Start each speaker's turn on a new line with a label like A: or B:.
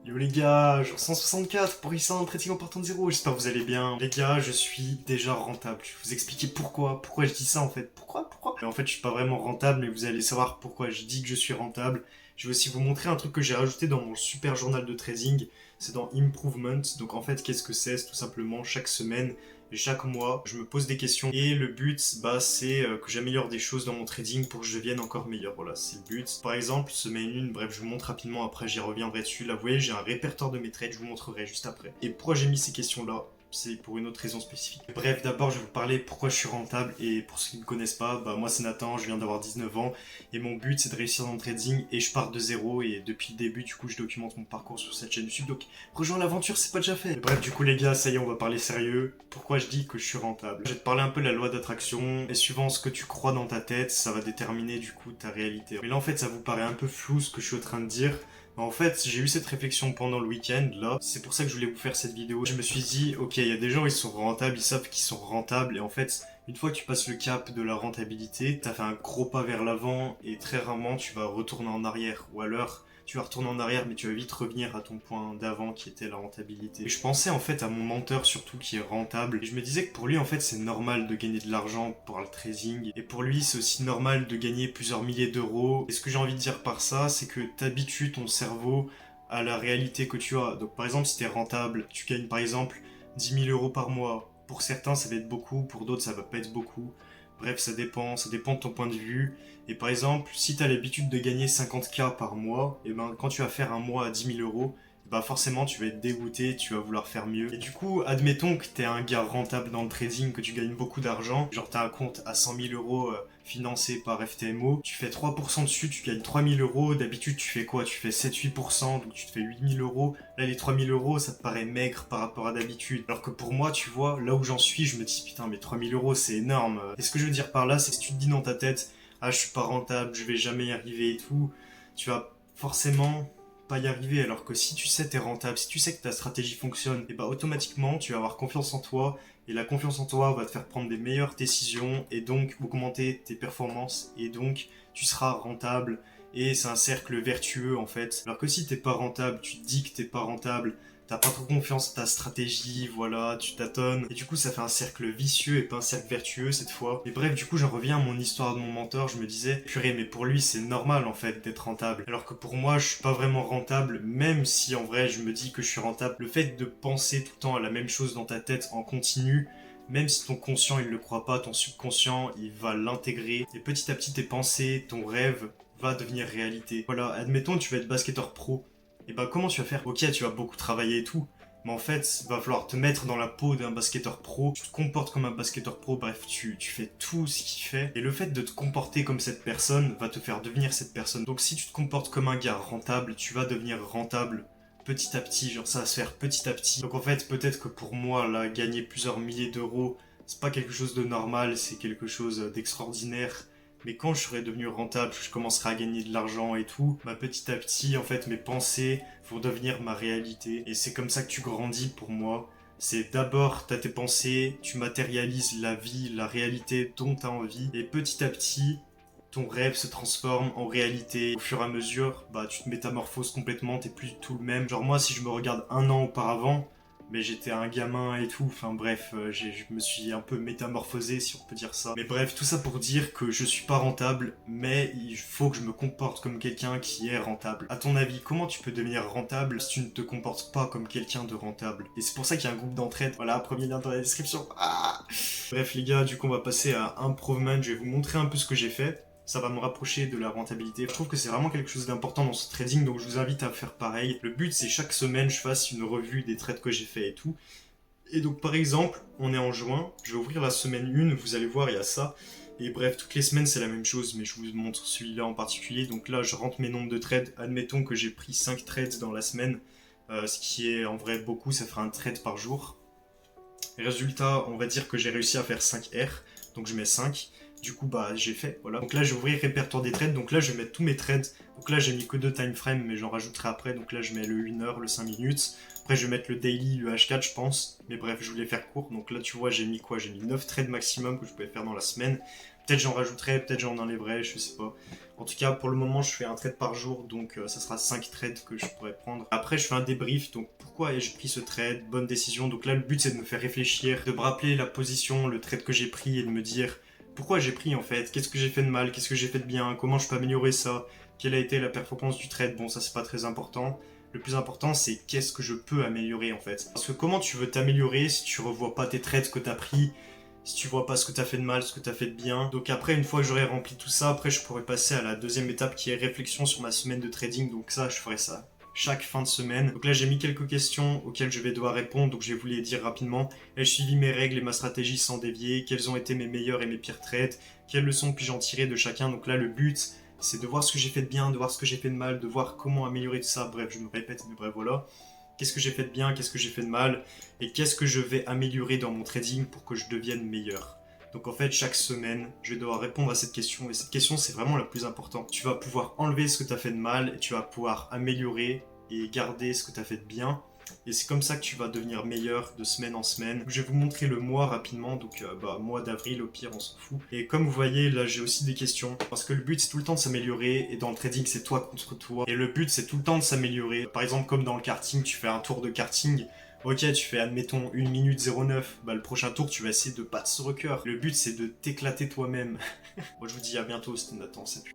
A: Yo les gars, jour 164 pour Issa, trading en partant de zéro, j'espère que vous allez bien. Les gars, je suis déjà rentable. Je vais vous expliquer pourquoi je dis ça en fait. Pourquoi Et en fait, je suis pas vraiment rentable, mais vous allez savoir pourquoi je dis que je suis rentable. Je vais aussi vous montrer un truc que j'ai rajouté dans mon super journal de trading. C'est dans Improvement. Donc en fait, qu'est-ce que c'est tout simplement, chaque semaine et chaque mois, je me pose des questions. Et le but, c'est que j'améliore des choses dans mon trading pour que je devienne encore meilleur. Voilà, c'est le but. Par exemple, semaine 1, bref, je vous montre rapidement, après j'y reviendrai dessus. Là, vous voyez, j'ai un répertoire de mes trades, je vous montrerai juste après. Et pourquoi j'ai mis ces questions-là? C'est pour une autre raison spécifique. Bref, d'abord, je vais vous parler pourquoi je suis rentable. Et pour ceux qui ne me connaissent pas, moi c'est Nathan, je viens d'avoir 19 ans. Et mon but, c'est de réussir dans le trading. Et je pars de zéro. Et depuis le début, du coup, je documente mon parcours sur cette chaîne YouTube. Donc, rejoins l'aventure, c'est pas déjà fait. Bref, du coup, les gars, ça y est, on va parler sérieux. Pourquoi je dis que je suis rentable? Je vais te parler un peu de la loi d'attraction. Et suivant ce que tu crois dans ta tête, ça va déterminer du coup ta réalité. Mais là, en fait, ça vous paraît un peu flou ce que je suis en train de dire. En fait, j'ai eu cette réflexion pendant le week-end, là. C'est pour ça que je voulais vous faire cette vidéo. Je me suis dit, ok, il y a des gens, ils sont rentables, ils savent qu'ils sont rentables. Et en fait, une fois que tu passes le cap de la rentabilité, t'as fait un gros pas vers l'avant et très rarement, tu vas retourner en arrière. Ou alors, tu vas retourner en arrière, mais tu vas vite revenir à ton point d'avant qui était la rentabilité. Et je pensais en fait à mon menteur surtout qui est rentable. Et je me disais que pour lui, en fait, c'est normal de gagner de l'argent pour le trading. Et pour lui, c'est aussi normal de gagner plusieurs milliers d'euros. Et ce que j'ai envie de dire par ça, c'est que t'habitues ton cerveau à la réalité que tu as. Donc par exemple, si t'es rentable, tu gagnes par exemple 10 000 euros par mois. Pour certains, ça va être beaucoup, pour d'autres, ça va pas être beaucoup. Bref, ça dépend de ton point de vue. Et par exemple, si tu as l'habitude de gagner 50K par mois, et ben quand tu vas faire un mois à 10 000 euros, bah forcément tu vas être dégoûté, tu vas vouloir faire mieux. Et du coup, admettons que tu es un gars rentable dans le trading, que tu gagnes beaucoup d'argent, genre tu as un compte à 100 000 euros financé par FTMO, tu fais 3% dessus, tu gagnes 3 000 euros, d'habitude tu fais quoi? Tu fais 7-8%, donc tu te fais 8 000 euros. Là les 3 000 euros, ça te paraît maigre par rapport à d'habitude. Alors que pour moi, tu vois, là où j'en suis, je me dis putain mais 3 000 euros c'est énorme. Et ce que je veux dire par là, c'est que si tu te dis dans ta tête, ah je suis pas rentable, je vais jamais y arriver et tout, tu vas forcément pas y arriver. Alors que si tu sais t'es rentable, si tu sais que ta stratégie fonctionne, et bah automatiquement tu vas avoir confiance en toi, et la confiance en toi va te faire prendre des meilleures décisions et donc augmenter tes performances, et donc tu seras rentable. Et c'est un cercle vertueux en fait. Alors que si t'es pas rentable, tu te dis que t'es pas rentable, t'as pas trop confiance en ta stratégie, voilà, tu tâtonnes. Et du coup, ça fait un cercle vicieux et pas un cercle vertueux cette fois. Et bref, du coup, j'en reviens à mon histoire de mon mentor. Je me disais, purée, mais pour lui, c'est normal en fait d'être rentable. Alors que pour moi, je suis pas vraiment rentable, même si en vrai, je me dis que je suis rentable. Le fait de penser tout le temps à la même chose dans ta tête en continu, même si ton conscient il le croit pas, ton subconscient il va l'intégrer. Et petit à petit, tes pensées, ton rêve va devenir réalité. Voilà, admettons tu vas être basketteur pro. Et bah comment tu vas faire? Ok, tu vas beaucoup travailler et tout, mais en fait, il va falloir te mettre dans la peau d'un basketteur pro, tu te comportes comme un basketteur pro, bref, tu fais tout ce qu'il fait, et le fait de te comporter comme cette personne va te faire devenir cette personne. Donc si tu te comportes comme un gars rentable, tu vas devenir rentable petit à petit, genre ça va se faire petit à petit. Donc en fait, peut-être que pour moi, là, gagner plusieurs milliers d'euros, c'est pas quelque chose de normal, c'est quelque chose d'extraordinaire. Mais quand je serai devenu rentable, je commencerai à gagner de l'argent et tout, bah petit à petit, en fait, mes pensées vont devenir ma réalité. Et c'est comme ça que tu grandis pour moi. C'est d'abord, t'as tes pensées, tu matérialises la vie, la réalité dont t'as envie. Et petit à petit, ton rêve se transforme en réalité. Au fur et à mesure, bah tu te métamorphoses complètement, t'es plus du tout le même. Genre moi, si je me regarde un an auparavant, mais j'étais un gamin et tout, enfin bref, je me suis un peu métamorphosé si on peut dire ça. Mais bref, tout ça pour dire que je suis pas rentable, mais il faut que je me comporte comme quelqu'un qui est rentable. À ton avis, comment tu peux devenir rentable si tu ne te comportes pas comme quelqu'un de rentable? Et c'est pour ça qu'il y a un groupe d'entraide, voilà, premier lien dans la description. Ah, bref les gars, du coup on va passer à Improvement, je vais vous montrer un peu ce que j'ai fait. Ça va me rapprocher de la rentabilité. Je trouve que c'est vraiment quelque chose d'important dans ce trading, donc je vous invite à faire pareil. Le but, c'est chaque semaine, je fasse une revue des trades que j'ai fait et tout. Et donc, par exemple, on est en juin, je vais ouvrir la semaine 1, vous allez voir, il y a ça. Et bref, toutes les semaines, c'est la même chose, mais je vous montre celui-là en particulier. Donc là, je rentre mes nombres de trades. Admettons que j'ai pris 5 trades dans la semaine, ce qui est en vrai beaucoup, ça fera un trade par jour. Résultat, on va dire que j'ai réussi à faire 5 R, donc je mets 5. Du coup, bah, j'ai fait, voilà. Donc là, je vais ouvrir répertoire des trades. Donc là, je vais mettre tous mes trades. Donc là, j'ai mis que 2 time frames, mais j'en rajouterai après. Donc là, je mets le 1 heure, le 5 minutes. Après, je vais mettre le daily, le H4, je pense. Mais bref, je voulais faire court. Donc là, tu vois, j'ai mis quoi? J'ai mis 9 trades maximum que je pouvais faire dans la semaine. Peut-être j'en rajouterai, peut-être j'en enlèverai, je sais pas. En tout cas, pour le moment, je fais un trade par jour, donc ça sera 5 trades que je pourrais prendre. Après, je fais un débrief, donc pourquoi ai-je pris ce trade? Bonne décision. Donc là, le but, c'est de me faire réfléchir, de me rappeler la position, le trade que j'ai pris et de me dire pourquoi j'ai pris en fait, qu'est-ce que j'ai fait de mal, qu'est-ce que j'ai fait de bien, comment je peux améliorer ça, quelle a été la performance du trade. Bon, ça, c'est pas très important. Le plus important, c'est qu'est-ce que je peux améliorer en fait. Parce que comment tu veux t'améliorer si tu revois pas tes trades que t'as pris, si tu vois pas ce que t'as fait de mal, ce que t'as fait de bien. Donc après, une fois que j'aurai rempli tout ça, après je pourrais passer à la deuxième étape qui est réflexion sur ma semaine de trading. Donc ça, je ferai ça chaque fin de semaine. Donc là, j'ai mis quelques questions auxquelles je vais devoir répondre, donc je vais vous les dire rapidement. Ai-je suivi mes règles et ma stratégie sans dévier? Quels ont été mes meilleurs et mes pires trades? Quelles leçons puis-je en tirer de chacun? Donc là, le but, c'est de voir ce que j'ai fait de bien, de voir ce que j'ai fait de mal, de voir comment améliorer tout ça. Bref, je me répète, mais bref, voilà. Qu'est-ce que j'ai fait de bien, qu'est-ce que j'ai fait de mal, et qu'est-ce que je vais améliorer dans mon trading pour que je devienne meilleur. Donc en fait, chaque semaine, je vais devoir répondre à cette question, et cette question, c'est vraiment la plus importante. Tu vas pouvoir enlever ce que tu as fait de mal, et tu vas pouvoir améliorer et garder ce que tu as fait de bien. Et c'est comme ça que tu vas devenir meilleur de semaine en semaine. Je vais vous montrer le mois rapidement, donc mois d'avril au pire, on s'en fout. Et comme vous voyez, là j'ai aussi des questions, parce que le but c'est tout le temps de s'améliorer, et dans le trading c'est toi contre toi. Et le but c'est tout le temps de s'améliorer. Par exemple comme dans le karting, tu fais un tour de karting, ok tu fais admettons 1 minute 09, bah le prochain tour tu vas essayer de battre ce record. Le but c'est de t'éclater toi-même. Moi je vous dis à bientôt, c'était Nathan, salut.